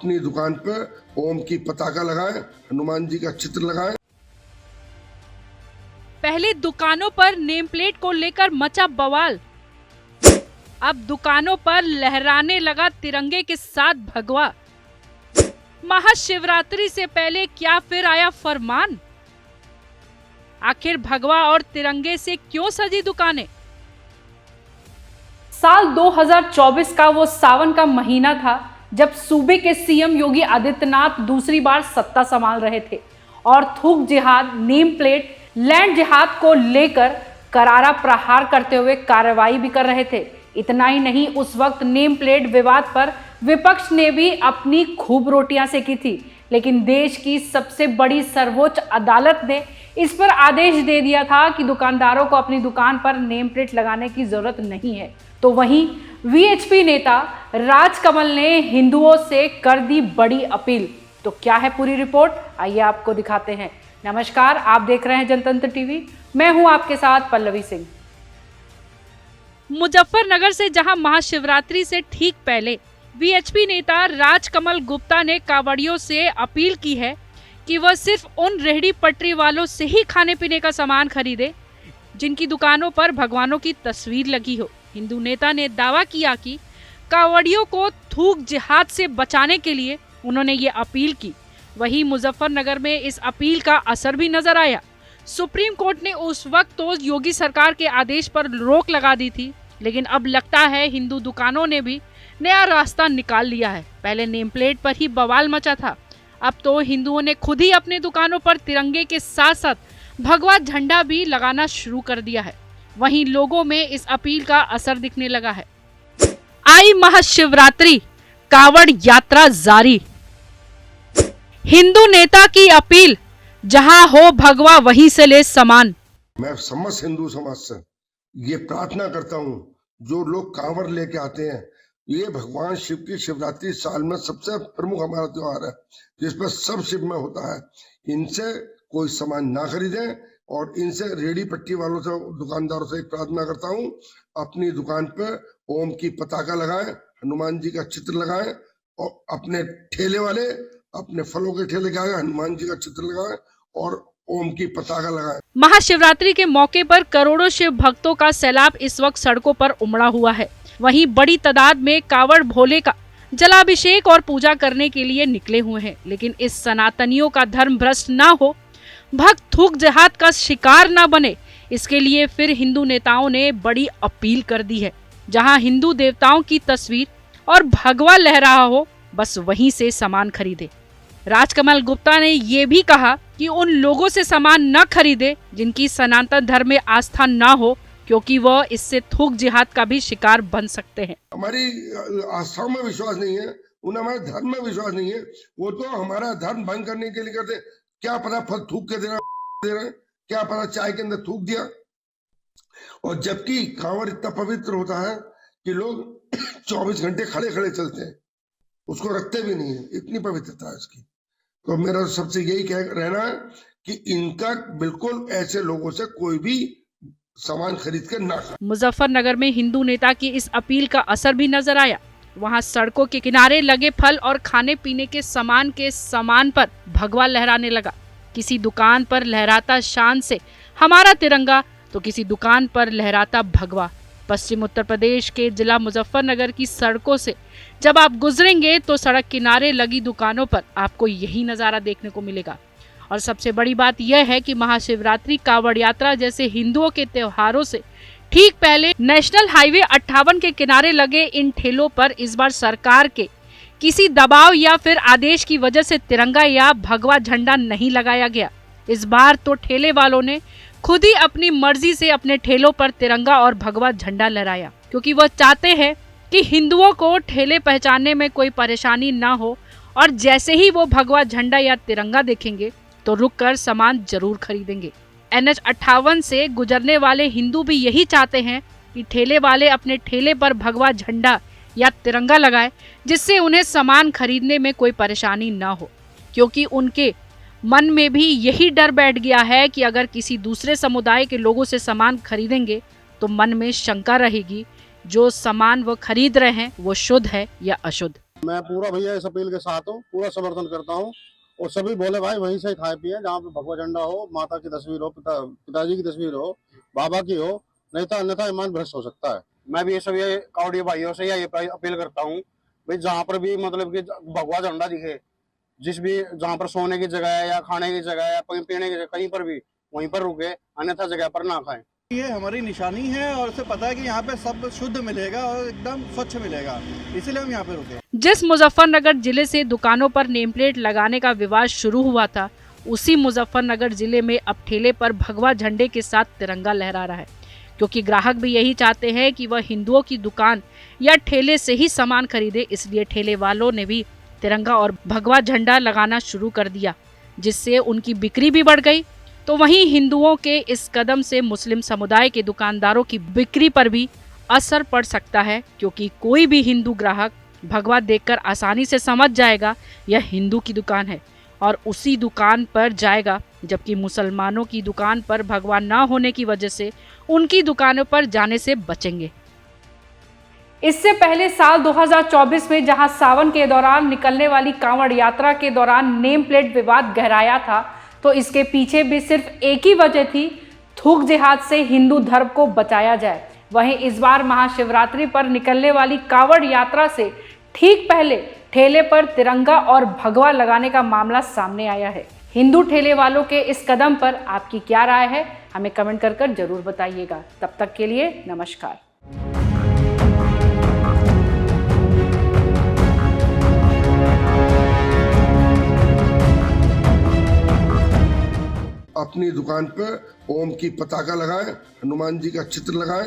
अपनी दुकान पर ओम की पताका लगाएं, हनुमान जी का चित्र लगाएं। पहले दुकानों पर नेम प्लेट को लेकर मचा बवाल, अब दुकानों पर लहराने लगा तिरंगे के साथ भगवा। महाशिवरात्रि से पहले क्या फिर आया फरमान? आखिर भगवा और तिरंगे से क्यों सजी दुकानें? साल 2024 का वो सावन का महीना था जब सूबे के सीएम योगी आदित्यनाथ दूसरी बार सत्ता संभाल रहे थे और थूक जिहाद, नेम प्लेट, लैंड जिहाद को लेकर करारा प्रहार करते हुए कार्रवाई भी कर रहे थे। इतना ही नहीं, उस वक्त नेम प्लेट विवाद पर विपक्ष ने भी अपनी खूब रोटियां सेकी थी, लेकिन देश की सबसे बड़ी सर्वोच्च अदालत ने इस पर आदेश दे दिया था कि दुकानदारों को अपनी दुकान पर नेम प्लेट लगाने की जरूरत नहीं है। तो वहीं वीएचपी नेता राजकमल ने हिंदुओं से कर दी बड़ी अपील। तो क्या है पूरी रिपोर्ट, आइए आपको दिखाते हैं। नमस्कार, आप देख रहे हैं जनतंत्र टीवी, मैं हूं आपके साथ पल्लवी सिंह। मुजफ्फरनगर से जहां महाशिवरात्रि से ठीक पहले वीएचपी नेता राजकमल गुप्ता ने कांवड़ियों से अपील की है कि वह सिर्फ उन रेहड़ी पटरी वालों से ही खाने पीने का सामान खरीदे जिनकी दुकानों पर भगवानों की तस्वीर लगी हो। हिंदू नेता ने दावा किया कि कांवड़ियों को थूक जिहाद से बचाने के लिए उन्होंने ये अपील की। वहीं मुजफ्फरनगर में इस अपील का असर भी नजर आया। सुप्रीम कोर्ट ने उस वक्त तो योगी सरकार के आदेश पर रोक लगा दी थी, लेकिन अब लगता है हिंदू दुकानों ने भी नया रास्ता निकाल लिया है। पहले नेम प्लेट पर ही बवाल मचा था, अब तो हिंदुओं ने खुद ही अपने दुकानों पर तिरंगे के साथ साथ भगवा झंडा भी लगाना शुरू कर दिया है। वहीं लोगों में इस अपील का असर दिखने लगा है। आई महाशिवरात्रि, कांवड़ यात्रा जारी। हिंदू नेता की अपील, जहां हो भगवा वहीं से ले सामान। मैं समस्त हिंदू समाज से ये प्रार्थना करता हूँ, जो लोग कांवड़ लेके आते हैं, ये भगवान शिव की शिवरात्रि साल में सबसे प्रमुख हमारा त्योहार है जिस पर सब शिव में होता है। इनसे कोई सामान ना खरीदें और इनसे रेडी पट्टी वालों से, दुकानदारों से एक प्रार्थना करता हूँ, अपनी दुकान पे ओम की पताका लगाएं, हनुमान जी का चित्र लगाएं और अपने ठेले वाले अपने फलों के ठेले के आगे हनुमान जी का चित्र लगाएं और ओम की पताका लगाएं। महाशिवरात्रि के मौके पर करोड़ों शिव भक्तों का सैलाब इस वक्त सड़कों पर उमड़ा हुआ है। वहीं बड़ी तादाद में कांवड़ भोले का जलाभिषेक और पूजा करने के लिए निकले हुए हैं। लेकिन इस सनातनियों का धर्म भ्रष्ट ना हो, भक्त थूक जिहाद का शिकार ना बने, इसके लिए फिर हिंदू नेताओं ने बड़ी अपील कर दी है। जहां हिंदू देवताओं की तस्वीर और भगवा लहरा हो, बस वहीं से सामान खरीदे। राजकमल गुप्ता ने ये भी कहा कि उन लोगों से सामान न खरीदे जिनकी सनातन धर्म में आस्था ना हो, क्योंकि वह इससे थूक जिहाद का भी शिकार बन सकते हैं। हमारी आस्थाओं में विश्वास नहीं है, उन्हें हमारे धर्म में विश्वास नहीं है, वो तो हमारा धर्म भंग करने के लिए करते। क्या पता फल थूक के दे रहे, क्या पता चाय के अंदर थूक दिया। और जबकि कांवड़ इतना पवित्र होता है कि लोग 24 घंटे खड़े खड़े चलते हैं, उसको रखते भी नहीं है, इतनी पवित्रता है इसकी। तो मेरा सबसे यही रहना है कि इनका बिल्कुल ऐसे लोगों से कोई भी सामान खरीद कर ना खाए। मुजफ्फरनगर में हिंदू नेता की इस अपील का असर भी नजर आया। वहां सड़कों के किनारे लगे फल और खाने पीने के सामान पर भगवा लहराने लगा। किसी दुकान पर लहराता शान से हमारा तिरंगा, तो किसी दुकान पर लहराता भगवा। पश्चिम उत्तर प्रदेश के जिला मुजफ्फरनगर की सड़कों से जब आप गुजरेंगे तो सड़क किनारे लगी दुकानों पर आपको यही नज़ारा देखने को मिलेगा। और सबसे बड़ी बात यह है कि महाशिवरात्रि, कांवड़ यात्रा जैसे हिंदुओं के त्योहारों से ठीक पहले नेशनल हाईवे 58 के किनारे लगे इन ठेलों पर इस बार सरकार के किसी दबाव या फिर आदेश की वजह से तिरंगा या भगवा झंडा नहीं लगाया गया। इस बार तो ठेले वालों ने खुद ही अपनी मर्जी से अपने ठेलों पर तिरंगा और भगवा झंडा लहराया, क्योंकि वह चाहते हैं कि हिंदुओं को ठेले पहचानने में कोई परेशानी ना हो। और जैसे ही वो भगवा झंडा या तिरंगा देखेंगे तो रुक कर सामान जरूर खरीदेंगे। NH 58 से गुजरने वाले हिंदू भी यही चाहते हैं कि ठेले वाले अपने ठेले पर भगवा झंडा या तिरंगा लगाए, जिससे उन्हें सामान खरीदने में कोई परेशानी ना हो, क्योंकि उनके मन में भी यही डर बैठ गया है कि अगर किसी दूसरे समुदाय के लोगों से सामान खरीदेंगे तो मन में शंका रहेगी, जो सामान वो खरीद रहे हैं वो शुद्ध है या अशुद्ध। मैं पूरा भैया इस अपील के साथ हूँ, पूरा समर्थन करता हूँ और सभी भोले भाई वहीं से खाए पिए जहाँ पे भगवा झंडा हो, माता की तस्वीर हो, पिताजी की तस्वीर हो, बाबा की हो, नहीं तो अन्यथा ईमान भ्रष्ट हो सकता है। मैं भी ये सभी कावड़ी भाइयों से ये अपील करता हूँ भाई जहाँ पर भी मतलब कि भगवा झंडा दिखे, जिस भी जहाँ पर सोने की जगह है या खाने की जगह है या पीने की जगह, कहीं पर भी वहीं पर रुके, अन्यथा जगह पर ना खाएं। ये हमारी निशानी है और उसे पता है कि यहाँ पे सब शुद्ध मिलेगा और एकदम स्वच्छ मिलेगा, इसीलिए हम यहाँ पे रुके। जिस मुजफ्फरनगर जिले से दुकानों पर नेम प्लेट लगाने का विवाद शुरू हुआ था, उसी मुजफ्फरनगर जिले में अब ठेले पर भगवा झंडे के साथ तिरंगा लहरा रहा है, क्योंकि ग्राहक भी यही चाहते हैं कि वह हिंदुओं की दुकान या ठेले से ही सामान खरीदे। इसलिए ठेले वालों ने भी तिरंगा और भगवा झंडा लगाना शुरू कर दिया, जिससे उनकी बिक्री भी बढ़ गई। तो वहीं हिंदुओं के इस कदम से मुस्लिम समुदाय के दुकानदारों की बिक्री पर भी असर पड़ सकता है, क्योंकि कोई भी हिंदू ग्राहक भगवा देखकर आसानी से समझ जाएगा यह हिंदू की दुकान है और उसी दुकान पर जाएगा, जबकि मुसलमानों की दुकान पर भगवा न होने की वजह से उनकी दुकानों पर जाने से बचेंगे। इससे पहले साल 2024 में जहां सावन के दौरान निकलने वाली कांवड़ यात्रा के दौरान नेम प्लेट विवाद गहराया था, तो इसके पीछे भी सिर्फ एक ही वजह थी, थूक जिहाद से हिंदू धर्म को बचाया जाए। वहीं इस बार महाशिवरात्रि पर निकलने वाली कांवड़ यात्रा से ठीक पहले ठेले पर तिरंगा और भगवा लगाने का मामला सामने आया है। हिंदू ठेले वालों के इस कदम पर आपकी क्या राय है, हमें कमेंट कर जरूर बताइएगा। तब तक के लिए नमस्कार। अपनी दुकान पर ओम की पताका लगाएं, हनुमान जी का चित्र लगाएं